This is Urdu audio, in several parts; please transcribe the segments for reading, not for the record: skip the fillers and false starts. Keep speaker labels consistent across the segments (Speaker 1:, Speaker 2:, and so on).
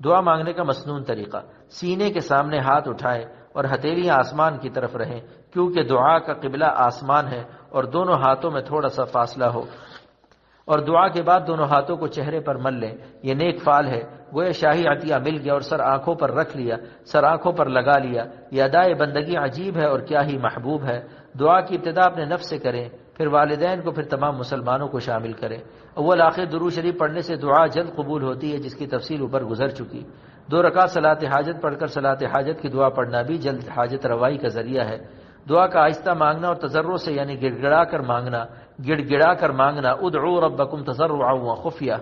Speaker 1: دعا مانگنے کا مسنون طریقہ، سینے کے سامنے ہاتھ اٹھائیں اور ہتھیلیاں آسمان کی طرف رہیں، کیونکہ دعا کا قبلہ آسمان ہے، اور دونوں ہاتھوں میں تھوڑا سا فاصلہ ہو، اور دعا کے بعد دونوں ہاتھوں کو چہرے پر مل لیں۔ یہ نیک فعل ہے، گویا شاہی عطیہ مل گیا اور سر آنکھوں پر رکھ لیا، سر آنکھوں پر لگا لیا۔ یہ ادائے بندگی عجیب ہے اور کیا ہی محبوب ہے۔ دعا کی ابتدا اپنے نفس سے کریں، پھر والدین کو، پھر تمام مسلمانوں کو شامل کریں۔ اول آخر درود شریف پڑھنے سے دعا جلد قبول ہوتی ہے، جس کی تفصیل اوپر گزر چکی۔ 2 رکعت صلاۃ حاجت پڑھ کر صلاۃ حاجت کی دعا پڑھنا بھی جلد حاجت روائی کا ذریعہ ہے۔ دعا کا آہستہ مانگنا اور تضرع سے، یعنی گڑ گڑا کر مانگنا، ادعوا ربکم تضرعا وخفیہ،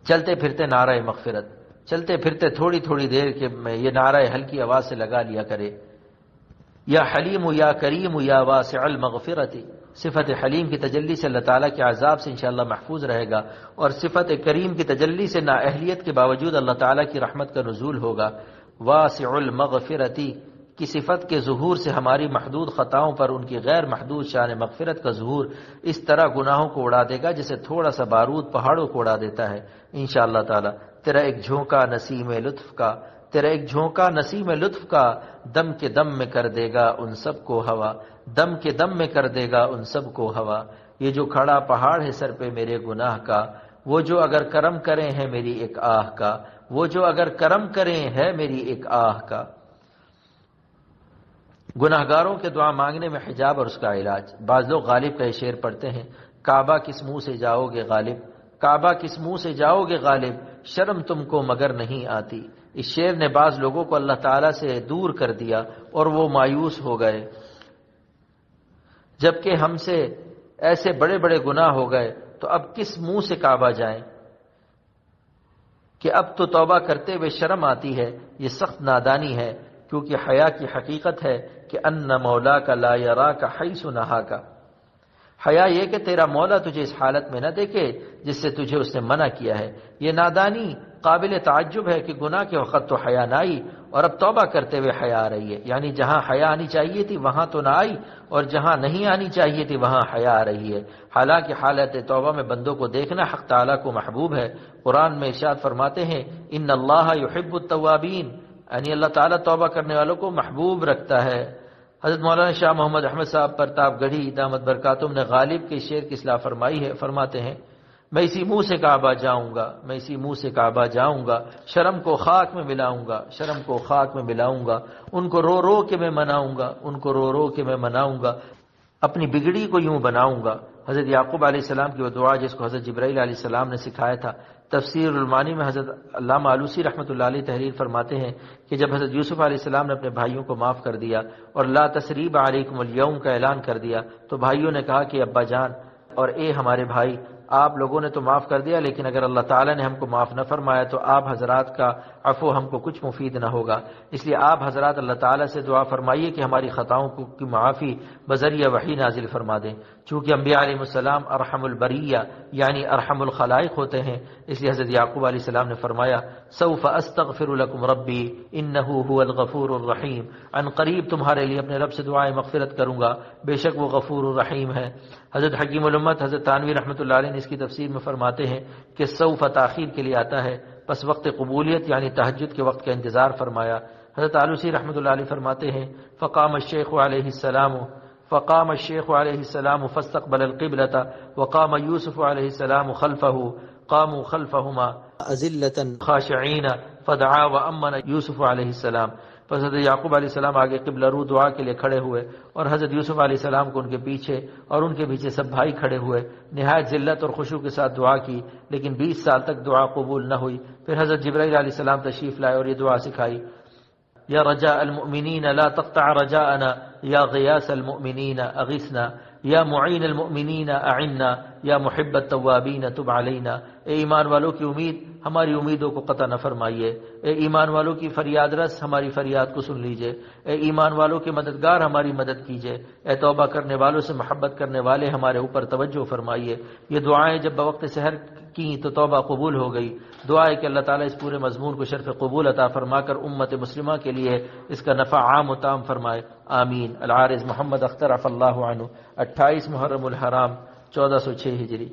Speaker 1: چلتے پھرتے نعرہ مغفرت، چلتے پھرتے تھوڑی تھوڑی دیر کے میں یہ نعرہ ہلکی آواز سے لگا لیا کرے۔ یا حلیم یا کریم یا واسع المغفرت، صفت حلیم کی تجلی سے اللہ تعالیٰ کے عذاب سے انشاءاللہ محفوظ رہے گا، اور صفت کریم کی تجلی سے نااہلیت کے باوجود اللہ تعالیٰ کی رحمت کا نزول ہوگا۔ واسع المغفرت کی صفت کے ظہور سے ہماری محدود خطاؤں پر ان کی غیر محدود شان مغفرت کا ظہور اس طرح گناہوں کو اڑا دے گا جسے تھوڑا سا بارود پہاڑوں کو اڑا دیتا ہے انشاءاللہ تعالی۔ تیرا ایک جھونکا نسیم لطف کا، تیرا ایک جھونکا نسیم لطف کا، دم کے دم میں کر دے گا ان سب کو ہوا، دم کے دم میں کر دے گا ان سب کو ہوا۔ یہ جو کھڑا پہاڑ ہے سر پہ میرے گناہ کا، وہ جو اگر کرم کریں ہے میری ایک آہ کا، وہ جو اگر کرم کریں ہے میری ایک آہ کا۔ گناہگاروں کے دعا مانگنے میں حجاب اور اس کا علاج۔ بعض لوگ غالب کا یہ شعر پڑھتے ہیں، کعبہ کس منہ سے جاؤ گے غالب، کعبہ کس منہ سے جاؤ گے غالب، شرم تم کو مگر نہیں آتی۔ اس شعر نے بعض لوگوں کو اللہ تعالیٰ سے دور کر دیا اور وہ مایوس ہو گئے، جبکہ ہم سے ایسے بڑے بڑے گناہ ہو گئے تو اب کس منہ سے کعبہ جائیں کہ اب تو توبہ کرتے ہوئے شرم آتی ہے۔ یہ سخت نادانی ہے، کیونکہ حیا کی حقیقت ہے کہ ان مولا کا لا یراک حیث نہاک۔ حیا یہ کہ تیرا مولا تجھے اس حالت میں نہ دیکھے جس سے تجھے اس نے منع کیا ہے۔ یہ نادانی قابل تعجب ہے کہ گناہ کے وقت تو حیا نہ آئی اور اب توبہ کرتے ہوئے حیا آ رہی ہے، یعنی جہاں حیا آنی چاہیے تھی وہاں تو نہ آئی، اور جہاں نہیں آنی چاہیے تھی وہاں حیا آ رہی ہے۔ حالانکہ حالت توبہ میں بندوں کو دیکھنا حق تعالیٰ کو محبوب ہے۔ قرآن میں ارشاد فرماتے ہیں ان اللہ یحب التوابین، یعنی اللہ تعالیٰ توبہ کرنے والوں کو محبوب رکھتا ہے۔ حضرت مولانا شاہ محمد احمد صاحب پرتاپ گڑھی دامت برکاتہم نے غالب کے شعر کی اصلاح فرمائی ہے، فرماتے ہیں میں اسی منہ سے کعبہ جاؤں گا، میں اسی منہ سے کعبہ جاؤں گا، شرم کو خاک میں ملاؤں گا، شرم کو خاک میں ملاؤں گا، ان کو رو رو کے میں مناؤں گا، ان کو رو رو کے میں مناؤں گا، اپنی بگڑی کو یوں بناؤں گا۔ حضرت یعقوب علیہ السلام کی وہ دعا جس کو حضرت جبرائیل علیہ السلام نے سکھایا تھا۔ تفسیر المعانی میں حضرت علامہ آلوسی رحمۃ اللہ علیہ تحریر فرماتے ہیں کہ جب حضرت یوسف علیہ السلام نے اپنے بھائیوں کو معاف کر دیا اور لا تثریب علیکم الیوم کا اعلان کر دیا تو بھائیوں نے کہا کہ ابا جان اور اے ہمارے بھائی، آپ لوگوں نے تو معاف کر دیا، لیکن اگر اللہ تعالیٰ نے ہم کو معاف نہ فرمایا تو آپ حضرات کا عفو ہم کو کچھ مفید نہ ہوگا۔ اس لیے آپ حضرات اللہ تعالیٰ سے دعا فرمائیے کہ ہماری خطاؤں کی معافی بذریعہ وحی نازل فرما دیں۔ چونکہ انبیاء علیہ السلام ارحم البریہ یعنی ارحم الخلائق ہوتے ہیں، اس لیے حضرت یعقوب علیہ السلام نے فرمایا سوف استغفر لکم ربی انہ هو الغفور الرحیم، عن قریب تمہارے لیے اپنے رب سے دعائیں مغفرت کروں گا، بے شک وہ غفور الرحیم ہے۔ حضرت حکیم الامت حضرت تانوی رحمۃ اللہ علیہ نے اس کی تفسیر میں فرماتے ہیں کہ سوف تاخیر کے لیے آتا ہے، بس وقت قبولیت یعنی تہجد کے وقت کا انتظار فرمایا۔ حضرت آلوسی رحمۃ اللہ علیہ فرماتے ہیں فقام الشیخ علیہ السلام فاستقبل القبلة وقام یوسف علیہ السلام خلفه قاموا خلفهما أذلة خاشعين فدعا وأمن یوسف علیہ السلام۔ پس حضرت یعقوب علیہ السلام آگے قبلہ رو دعا کے لیے کھڑے ہوئے اور حضرت یوسف علیہ السلام کو ان کے پیچھے اور ان کے پیچھے سب بھائی کھڑے ہوئے، نہایت ذلت اور خشوع کے ساتھ دعا کی، لیکن 20 سال تک دعا قبول نہ ہوئی۔ پھر حضرت جبرائیل علیہ السلام تشریف لائے اور یہ دعا سکھائی یا رجاء المؤمنین لا تقطع رجاءنا یا غیاث المؤمنین اغثنا یا معین المؤمنین اعنا یا محب التوابین تب علینا۔ اے ایمان والوں کی امید، ہماری امیدوں کو قطع نہ فرمائیے۔ اے ایمان والوں کی فریاد رس، ہماری فریاد کو سن لیجئے۔ اے ایمان والوں کے مددگار، ہماری مدد کیجئے۔ اے توبہ کرنے والوں سے محبت کرنے والے، ہمارے اوپر توجہ فرمائیے۔ یہ دعائیں جب بوقت سحر کی تو توبہ قبول ہو گئی۔ دعا ہے کہ اللہ تعالیٰ اس پورے مضمون کو شرف قبول عطا فرما کر امت مسلمہ کے لیے اس کا نفع عام و تام فرمائے، آمین۔ العارض محمد اختر عفا اللہ عنہ، 28 محرم الحرام 1406 ہجری۔